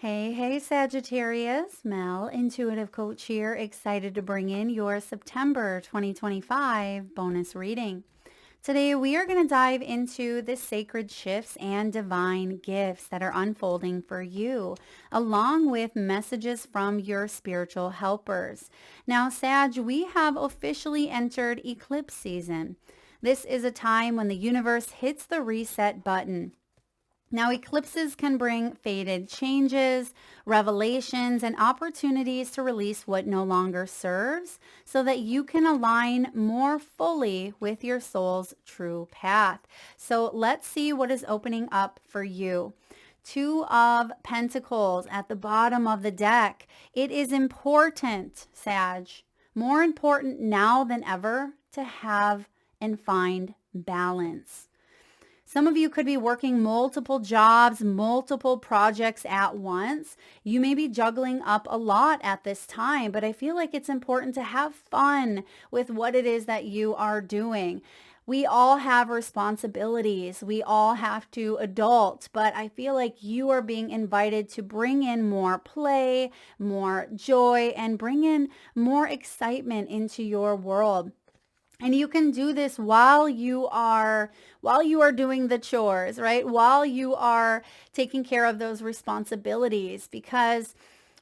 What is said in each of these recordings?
Hey, Sagittarius, Mel, intuitive coach here, excited to bring in your September 2025 bonus reading. Today, we are going to dive into the sacred shifts and divine gifts that are unfolding for you, along with messages from your spiritual helpers. Now, Sag, we have officially entered eclipse season. This is a time when the universe hits the reset button. Now, eclipses can bring fated changes, revelations, and opportunities to release what no longer serves so that you can align more fully with your soul's true path. So let's see what is opening up for you. Two of Pentacles at the bottom of the deck. It is important, Sag, more important now than ever to have and find balance. Some of you could be working multiple jobs, multiple projects at once. You may be juggling up a lot at this time, but I feel like it's important to have fun with what it is that you are doing. We all have responsibilities. We all have to adult, but I feel like you are being invited to bring in more play, more joy, and bring in more excitement into your world. And you can do this while you are doing the chores, right? While you are taking care of those responsibilities, because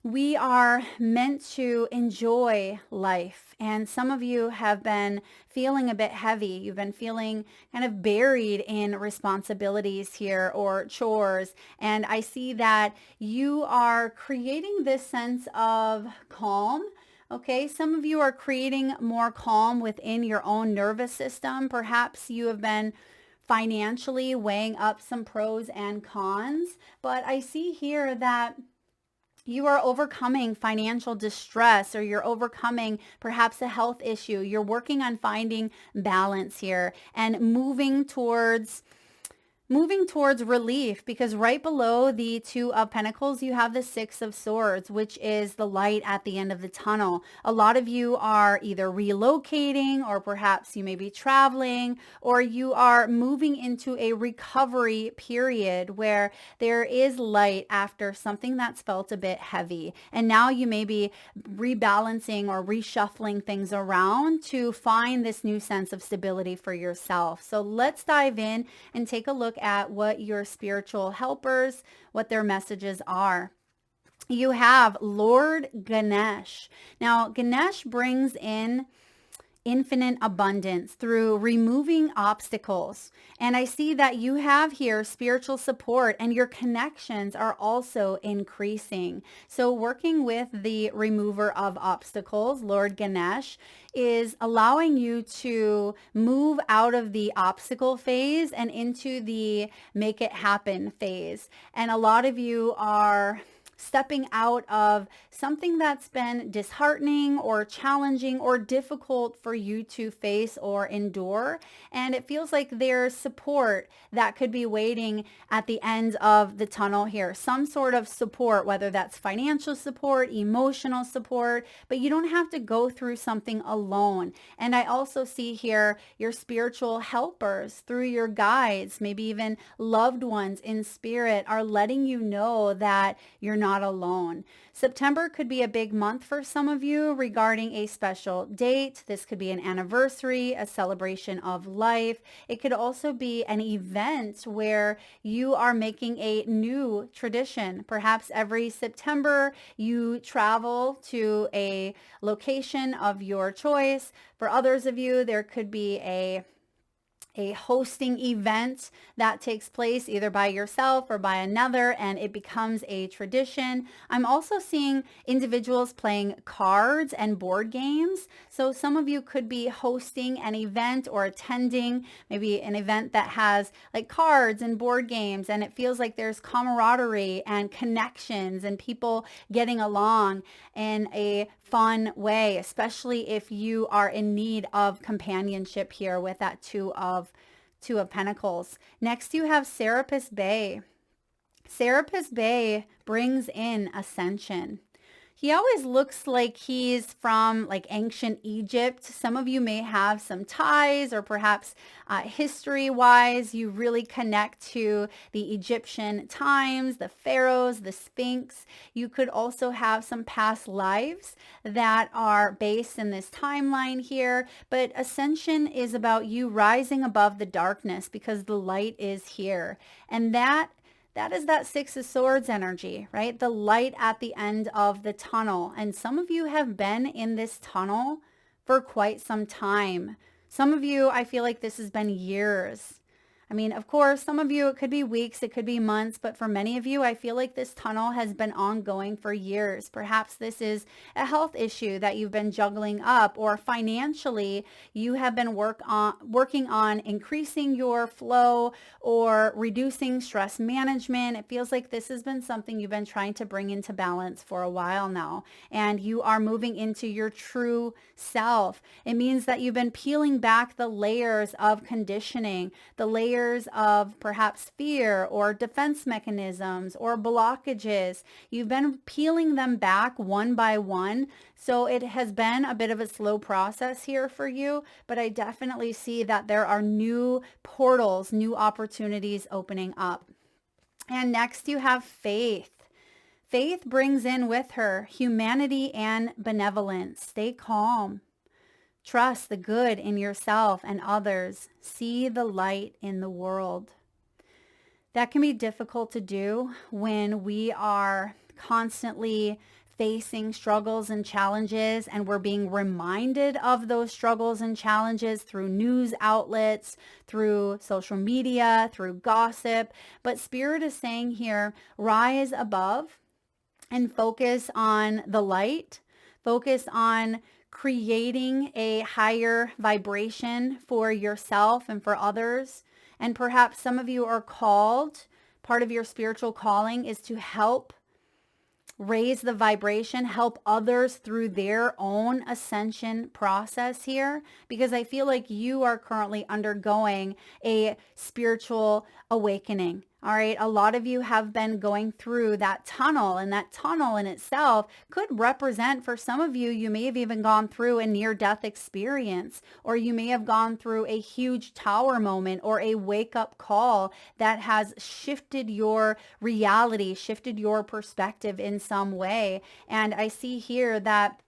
we are meant to enjoy life. And some of you have been feeling a bit heavy. You've been feeling kind of buried in responsibilities here or chores. And I see that you are creating this sense of calm. Okay, some of you are creating more calm within your own nervous system. Perhaps you have been financially weighing up some pros and cons, but I see here that you are overcoming financial distress, or you're overcoming perhaps a health issue. You're working on finding balance here and moving towards relief, because right below the Two of Pentacles, you have the Six of Swords, which is the light at the end of the tunnel. A lot of you are either relocating, or perhaps you may be traveling, or you are moving into a recovery period where there is light after something that's felt a bit heavy. And now you may be rebalancing or reshuffling things around to find this new sense of stability for yourself. So let's dive in and take a look at what your spiritual helpers, what their messages are. You have Lord Ganesh. Now, Ganesh brings in infinite abundance through removing obstacles. And I see that you have here spiritual support, and your connections are also increasing. So working with the remover of obstacles, Lord Ganesh, is allowing you to move out of the obstacle phase and into the make it happen phase. And a lot of you are stepping out of something that's been disheartening or challenging or difficult for you to face or endure. And it feels like there's support that could be waiting at the end of the tunnel here. Some sort of support, whether that's financial support, emotional support, but you don't have to go through something alone. And I also see here your spiritual helpers through your guides, maybe even loved ones in spirit, are letting you know that you're not alone. September could be a big month for some of you regarding a special date. This could be an anniversary, a celebration of life. It could also be an event where you are making a new tradition. Perhaps every September you travel to a location of your choice. For others of you, there could be a hosting event that takes place either by yourself or by another, and it becomes a tradition. I'm also seeing individuals playing cards and board games. So some of you could be hosting an event or attending maybe an event that has like cards and board games, and it feels like there's camaraderie and connections and people getting along in a fun way, especially if you are in need of companionship here with that Two of Pentacles. Next, you have Serapis Bay. Serapis Bay brings in Ascension. He always looks like he's from like ancient Egypt. Some of you may have some ties, or perhaps history-wise, you really connect to the Egyptian times, the pharaohs, the Sphinx. You could also have some past lives that are based in this timeline here. But Ascension is about you rising above the darkness because the light is here. And that is that Six of Swords energy, right? The light at the end of the tunnel. And some of you have been in this tunnel for quite some time. Some of you, I feel like this has been years. I mean, of course, some of you, it could be weeks, it could be months, but for many of you, I feel like this tunnel has been ongoing for years. Perhaps this is a health issue that you've been juggling up, or financially, you have been working on increasing your flow or reducing stress management. It feels like this has been something you've been trying to bring into balance for a while now, and you are moving into your true self. It means that you've been peeling back the layers of conditioning, the layers of perhaps fear or defense mechanisms or blockages. You've been peeling them back one by one. So it has been a bit of a slow process here for you, but I definitely see that there are new portals, new opportunities opening up. And next you have faith. Faith brings in with her humanity and benevolence. Stay calm. Trust the good in yourself and others. See the light in the world. That can be difficult to do when we are constantly facing struggles and challenges, and we're being reminded of those struggles and challenges through news outlets, through social media, through gossip. But Spirit is saying here, rise above and focus on the light. Focus on creating a higher vibration for yourself and for others. And perhaps some of you are called, part of your spiritual calling is to help raise the vibration, help others through their own ascension process here, because I feel like you are currently undergoing a spiritual awakening. All right. A lot of you have been going through that tunnel, and that tunnel in itself could represent, for some of you, you may have even gone through a near-death experience, or you may have gone through a huge tower moment or a wake-up call that has shifted your reality, shifted your perspective in some way. And I see here that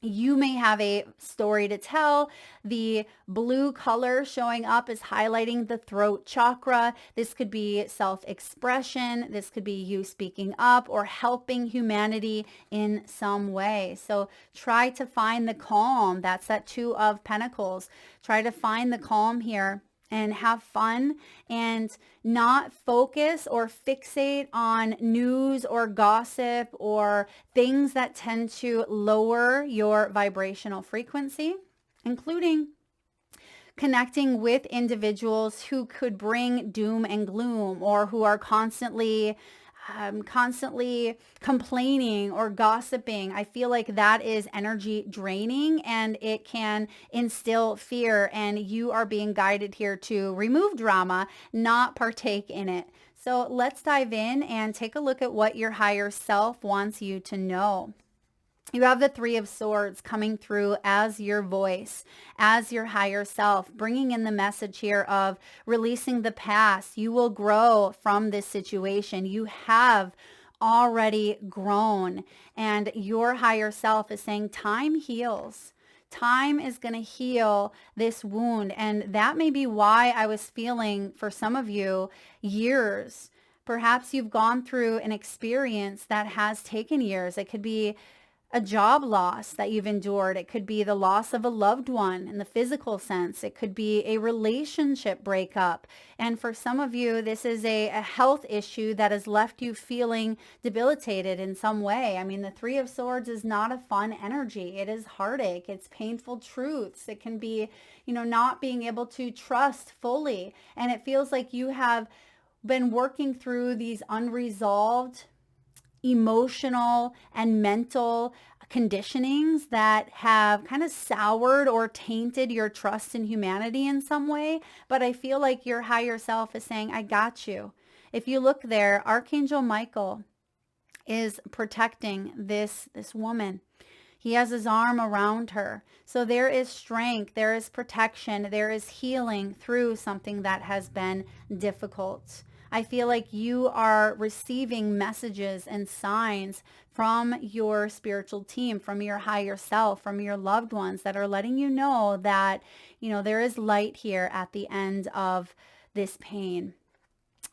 you may have a story to tell. The blue color showing up is highlighting the throat chakra. This could be self-expression. This could be you speaking up or helping humanity in some way. So try to find the calm. That's that Two of Pentacles. Try to find the calm here and have fun and not focus or fixate on news or gossip or things that tend to lower your vibrational frequency, including connecting with individuals who could bring doom and gloom, or who are constantly complaining or gossiping. I feel like that is energy draining, and it can instill fear, and you are being guided here to remove drama, not partake in it. So let's dive in and take a look at what your higher self wants you to know. You have the Three of Swords coming through as your voice, as your higher self, bringing in the message here of releasing the past. You will grow from this situation. You have already grown, and your higher self is saying time heals. Time is going to heal this wound. And that may be why I was feeling, for some of you, years. Perhaps you've gone through an experience that has taken years. It could be a job loss that you've endured. It could be the loss of a loved one in the physical sense. It could be a relationship breakup. And for some of you, this is a health issue that has left you feeling debilitated in some way. I mean, the Three of Swords is not a fun energy. It is heartache. It's painful truths. It can be, not being able to trust fully. And it feels like you have been working through these unresolved emotional and mental conditionings that have kind of soured or tainted your trust in humanity in some way. But I feel like your higher self is saying, I got you. If you look there, Archangel Michael is protecting this woman. He has his arm around her. So there is strength, there is protection, there is healing through something that has been difficult. I feel like you are receiving messages and signs from your spiritual team, from your higher self, from your loved ones that are letting you know that, there is light here at the end of this pain.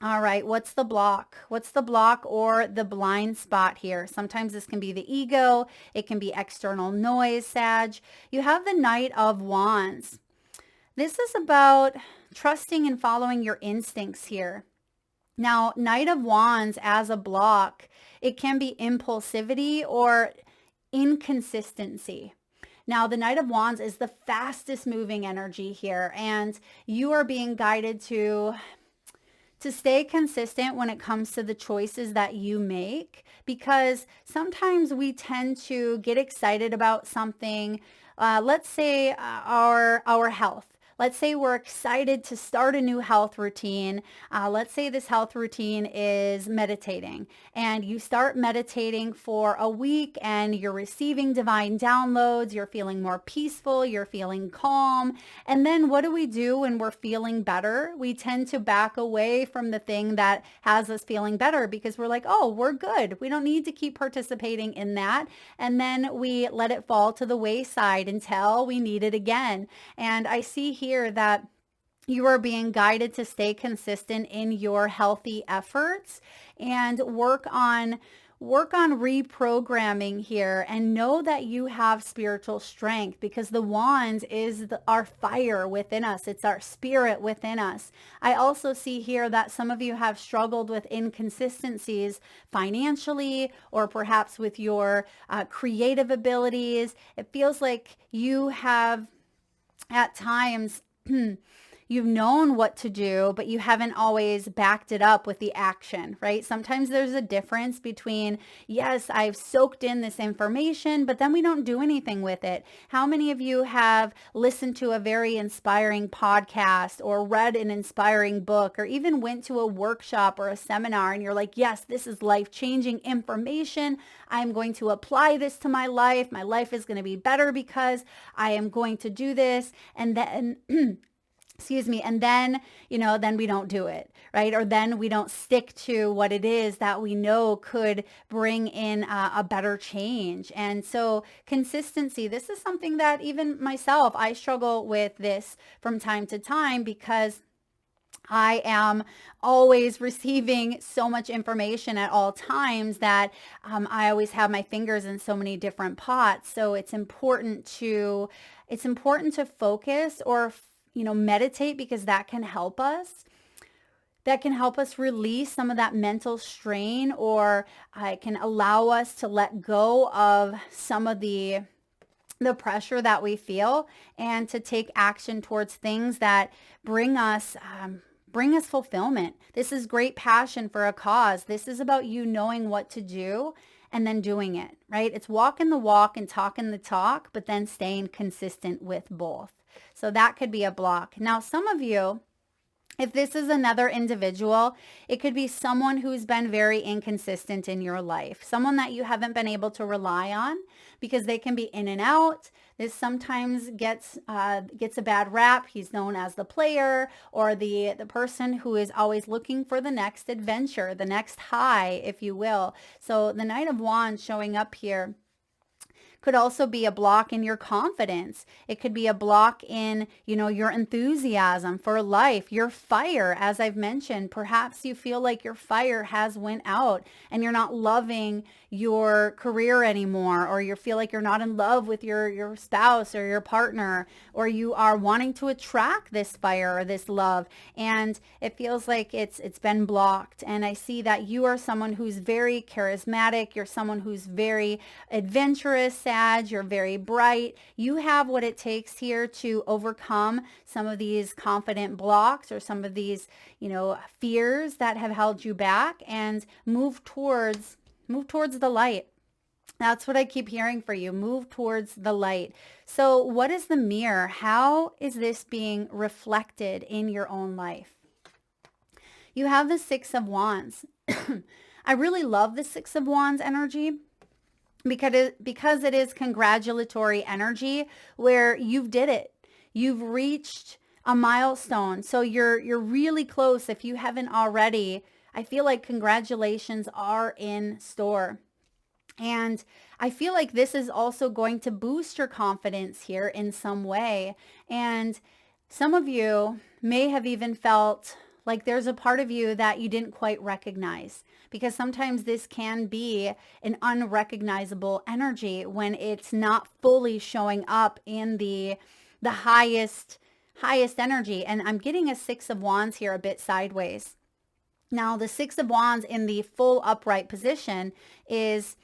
All right, what's the block? What's the block or the blind spot here? Sometimes this can be the ego. It can be external noise, Sag. You have the Knight of Wands. This is about trusting and following your instincts here. Now, Knight of Wands as a block, it can be impulsivity or inconsistency. Now, the Knight of Wands is the fastest moving energy here, and you are being guided to stay consistent when it comes to the choices that you make, because sometimes we tend to get excited about something. Let's say our health. Let's say we're excited to start a new health routine. Let's say this health routine is meditating, and you start meditating for a week and you're receiving divine downloads. You're feeling more peaceful. You're feeling calm. And then what do we do when we're feeling better? We tend to back away from the thing that has us feeling better because we're like, oh, we're good. We don't need to keep participating in that. And then we let it fall to the wayside until we need it again. And I see here that you are being guided to stay consistent in your healthy efforts and work on reprogramming here, and know that you have spiritual strength, because the wands is our fire within us. It's our spirit within us. I also see here that some of you have struggled with inconsistencies financially, or perhaps with your creative abilities. It feels like you have at times you've known what to do, but you haven't always backed it up with the action, right? Sometimes there's a difference between, yes, I've soaked in this information, but then we don't do anything with it. How many of you have listened to a very inspiring podcast or read an inspiring book or even went to a workshop or a seminar and you're like, yes, this is life-changing information. I'm going to apply this to my life. My life is going to be better because I am going to do this. And then excuse me. And then, then we don't do it, right? Or then we don't stick to what it is that we know could bring in a better change. And so consistency, this is something that even myself, I struggle with this from time to time, because I am always receiving so much information at all times that I always have my fingers in so many different pots. So it's important to focus or meditate, because that can help us. That can help us release some of that mental strain, or it can allow us to let go of some of the pressure that we feel, and to take action towards things that bring us fulfillment. This is great passion for a cause. This is about you knowing what to do and then doing it, right? It's walking the walk and talking the talk, but then staying consistent with both. So that could be a block. Now, some of you, if this is another individual, it could be someone who's been very inconsistent in your life, someone that you haven't been able to rely on, because they can be in and out. This sometimes gets a bad rap. He's known as the player, or the person who is always looking for the next adventure, the next high, if you will. So the Knight of Wands showing up here could also be a block in your confidence. It could be a block in, your enthusiasm for life, your fire. As I've mentioned, perhaps you feel like your fire has went out and you're not loving your career anymore, or you feel like you're not in love with your spouse or your partner, or you are wanting to attract this fire or this love, and it feels like it's been blocked. And I see that you are someone who's very charismatic. You're someone who's very adventurous, Sag. You're very bright. You have what it takes here to overcome some of these confident blocks, or some of these, fears that have held you back, and move towards the light. That's what I keep hearing for you. Move towards the light. So what is the mirror? How is this being reflected in your own life? You have the Six of Wands. I really love the Six of Wands energy because it is congratulatory energy where you've did it. You've reached a milestone. So you're really close if you haven't already. I feel like congratulations are in store. And I feel like this is also going to boost your confidence here in some way. And some of you may have even felt like there's a part of you that you didn't quite recognize, because sometimes this can be an unrecognizable energy when it's not fully showing up in the highest energy. And I'm getting a Six of Wands here a bit sideways. Now, the Six of Wands in the full upright position is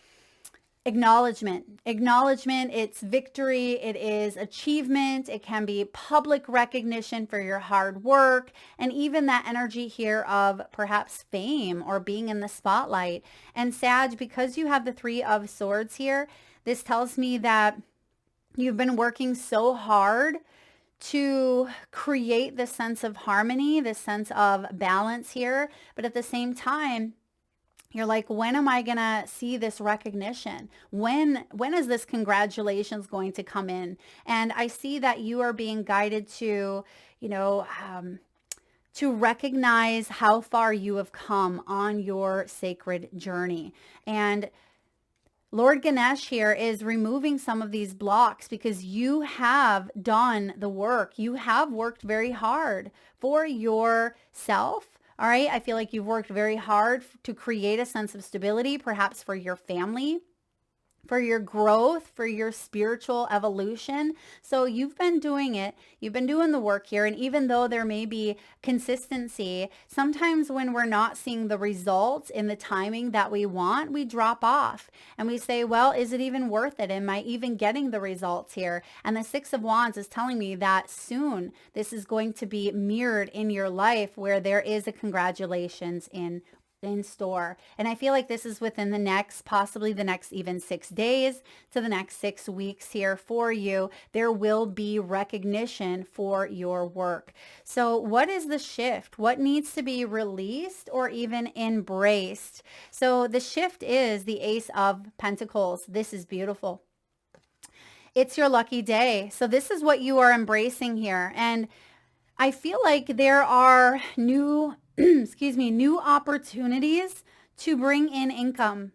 acknowledgement. It's victory. It is achievement. It can be public recognition for your hard work, and even that energy here of perhaps fame or being in the spotlight. And Sag, because you have the Three of Swords here, this tells me that you've been working so hard to create this sense of harmony, this sense of balance here, but at the same time, you're like, when am I going to see this recognition? When is this congratulations going to come in? And I see that you are being guided to, to recognize how far you have come on your sacred journey. And Lord Ganesh here is removing some of these blocks because you have done the work. You have worked very hard for yourself. All right. I feel like you've worked very hard to create a sense of stability, perhaps for your family, for your growth, for your spiritual evolution. So you've been doing it. You've been doing the work here. And even though there may be consistency, sometimes when we're not seeing the results in the timing that we want, we drop off and we say, well, is it even worth it? Am I even getting the results here? And the Six of Wands is telling me that soon this is going to be mirrored in your life, where there is a congratulations in store. And I feel like this is within the next, possibly the next even 6 days to the next 6 weeks here for you. There will be recognition for your work. So what is the shift? What needs to be released or even embraced? So the shift is the Ace of Pentacles. This is beautiful. It's your lucky day. So this is what you are embracing here. And I feel like there are new new opportunities to bring in income.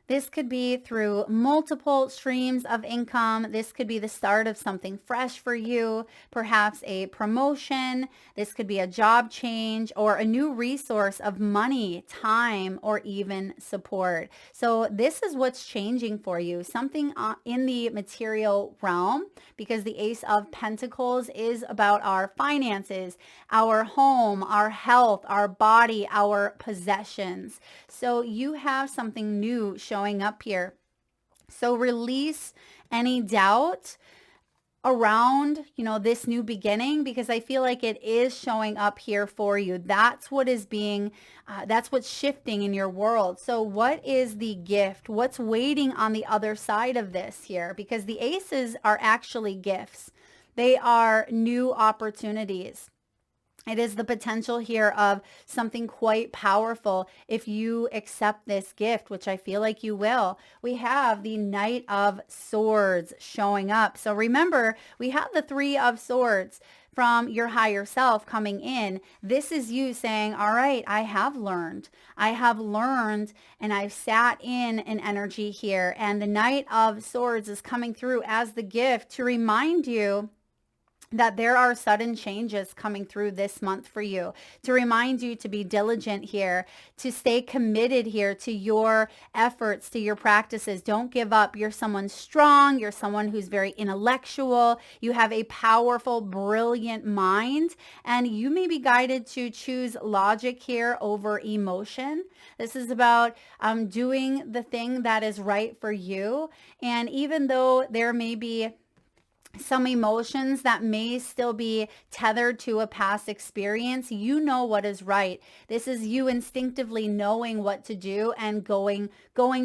This could be through multiple streams of income. This could be the start of something fresh for you, perhaps a promotion. This could be a job change or a new resource of money, time, or even support. So this is what's changing for you, something in the material realm, because the Ace of Pentacles is about our finances, our home, our health, our body, our possessions. So you have something new showing up here. So release any doubt around, this new beginning, because I feel like it is showing up here for you. That's what is that's what's shifting in your world. So what is the gift? What's waiting on the other side of this here? Because the aces are actually gifts. They are new opportunities. It is the potential here of something quite powerful if you accept this gift, which I feel like you will. We have the Knight of Swords showing up. So remember, we have the Three of Swords from your higher self coming in. This is you saying, all right, I have learned and I've sat in an energy here. And the Knight of Swords is coming through as the gift to remind you that there are sudden changes coming through this month for you, to remind you to be diligent here, to stay committed here to your efforts, to your practices. Don't give up. You're someone strong. You're someone who's very intellectual. You have a powerful, brilliant mind, and you may be guided to choose logic here over emotion. This is about doing the thing that is right for you. And even though there may be some emotions that may still be tethered to a past experience. You know what is right. This is you instinctively knowing what to do and going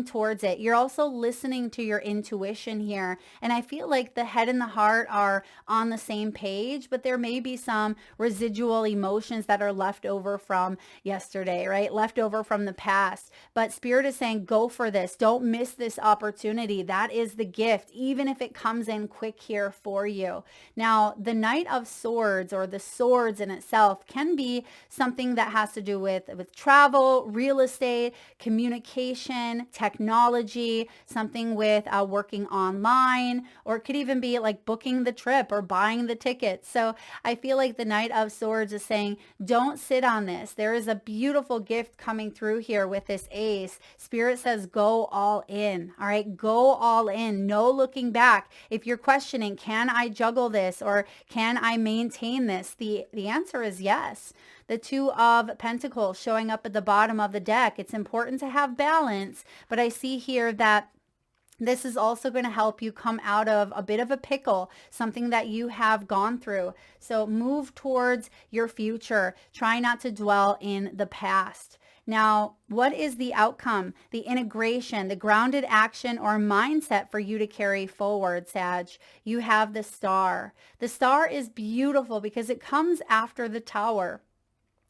towards it. You're also listening to your intuition here. And I feel like the head and the heart are on the same page, but there may be some residual emotions that are left over from yesterday, right? Left over from the past. But Spirit is saying, go for this. Don't miss this opportunity. That is the gift, even if it comes in quick here for you. Now, the Knight of Swords, or the swords in itself, can be something that has to do with travel, real estate, communication, technology, something with working online, or it could even be like booking the trip or buying the tickets. So I feel like the Knight of Swords is saying, don't sit on this. There is a beautiful gift coming through here with this ace. Spirit says, go all in. All right, go all in. No looking back. If you're questioning, can I juggle this or can I maintain this? The answer is yes. The Two of Pentacles showing up at the bottom of the deck. It's important to have balance, but I see here that this is also going to help you come out of a bit of a pickle, something that you have gone through. So move towards your future. Try not to dwell in the past. Now, what is the outcome, the integration, the grounded action or mindset for you to carry forward, Sag? You have the Star. The Star is beautiful because it comes after the Tower.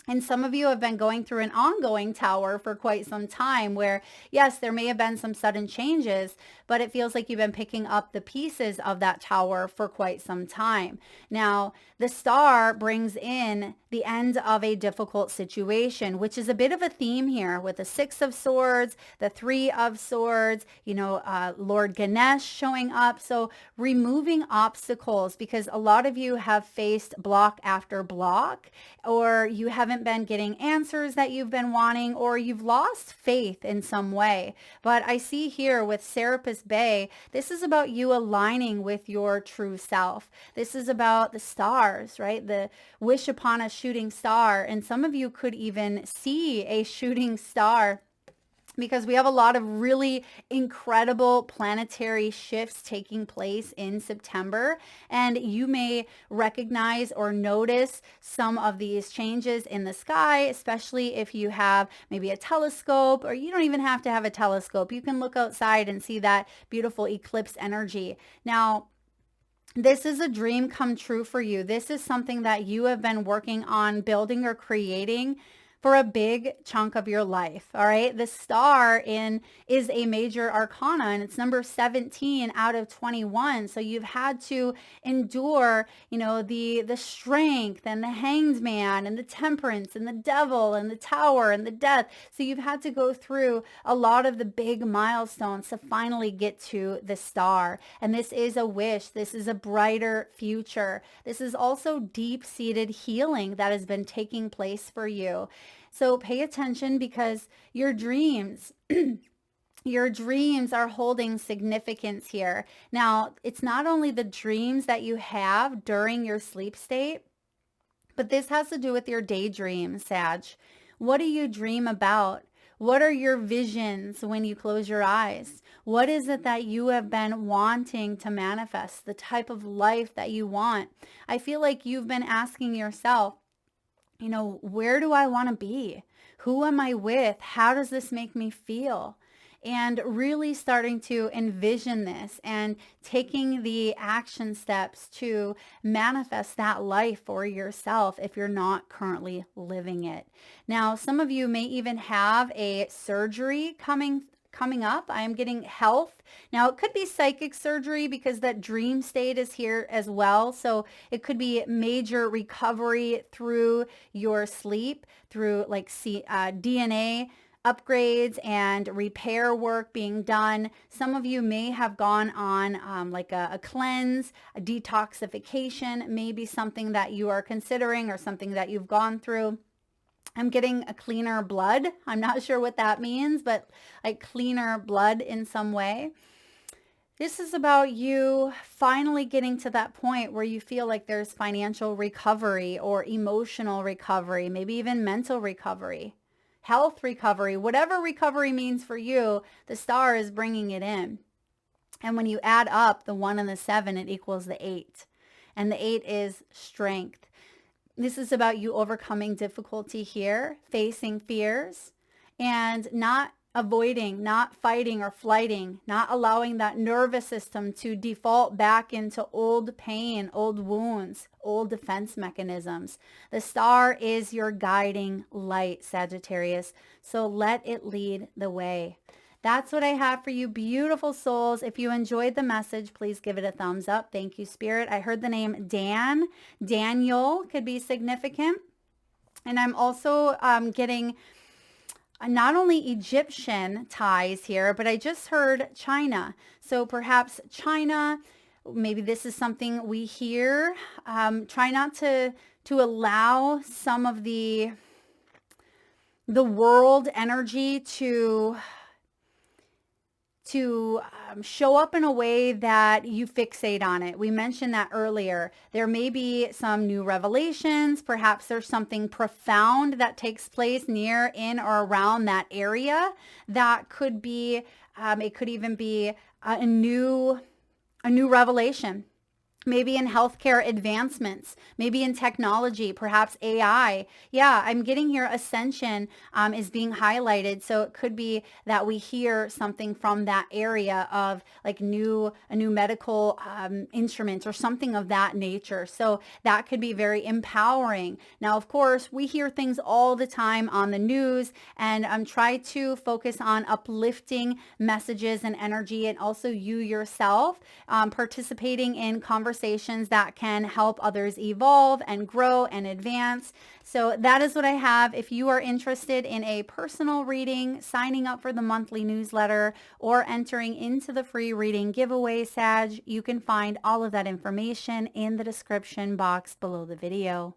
And some of you have been going through an ongoing tower for quite some time where, yes, there may have been some sudden changes, but it feels like you've been picking up the pieces of that tower for quite some time. Now, the Star brings in the end of a difficult situation, which is a bit of a theme here with the Six of Swords, the Three of Swords, Lord Ganesha showing up. So removing obstacles, because a lot of you have faced block after block, or you haven't been getting answers that you've been wanting, or you've lost faith in some way. But I see here with Serapis Bay, this is about you aligning with your true self. This is about the stars, right? The wish upon a shooting star. And some of you could even see a shooting star, because we have a lot of really incredible planetary shifts taking place in September. And you may recognize or notice some of these changes in the sky, especially if you have maybe a telescope, or you don't even have to have a telescope. You can look outside and see that beautiful eclipse energy. Now, this is a dream come true for you. This is something that you have been working on building or creating for a big chunk of your life. All right. The Star is a major arcana, and it's number 17 out of 21. So you've had to endure, the strength and the Hanged Man and the Temperance and the Devil and the Tower and the Death. So you've had to go through a lot of the big milestones to finally get to the Star. And this is a wish. This is a brighter future. This is also deep-seated healing that has been taking place for you. So pay attention, because your dreams, your dreams are holding significance here. Now, it's not only the dreams that you have during your sleep state, but this has to do with your daydreams, Sag. What do you dream about? What are your visions when you close your eyes? What is it that you have been wanting to manifest? The type of life that you want. I feel like you've been asking yourself, where do I want to be? Who am I with? How does this make me feel? And really starting to envision this and taking the action steps to manifest that life for yourself if you're not currently living it. Now, some of you may even have a surgery coming up. I am getting health. Now, it could be psychic surgery because that dream state is here as well. So it could be major recovery through your sleep, through DNA upgrades and repair work being done. Some of you may have gone on a cleanse, a detoxification, maybe something that you are considering or something that you've gone through. I'm getting a cleaner blood. I'm not sure what that means, but like cleaner blood in some way. This is about you finally getting to that point where you feel like there's financial recovery or emotional recovery, maybe even mental recovery, health recovery, whatever recovery means for you, the Star is bringing it in. And when you add up the 1 and the 7, it equals the 8. And the 8 is strength. This is about you overcoming difficulty here, facing fears, and not avoiding, not fighting or flighting, not allowing that nervous system to default back into old pain, old wounds, old defense mechanisms. The star is your guiding light, Sagittarius. So let it lead the way. That's what I have for you, beautiful souls. If you enjoyed the message, please give it a thumbs up. Thank you, Spirit. I heard the name Dan. Daniel could be significant. And I'm also getting not only Egyptian ties here, but I just heard China. So perhaps China, maybe this is something we hear. Try not to allow some of the world energy to show up in a way that you fixate on it. We mentioned that earlier. There may be some new revelations. Perhaps there's something profound that takes place near, in, or around that area that could be, it could even be a new revelation. Maybe in healthcare advancements, maybe in technology, perhaps AI. Yeah, I'm getting here Ascension is being highlighted. So it could be that we hear something from that area of like a new medical instrument or something of that nature. So that could be very empowering. Now, of course, we hear things all the time on the news, and try to focus on uplifting messages and energy, and also you yourself participating in conversations that can help others evolve and grow and advance. So that is what I have. If you are interested in a personal reading, signing up for the monthly newsletter, or entering into the free reading giveaway, Sag, you can find all of that information in the description box below the video.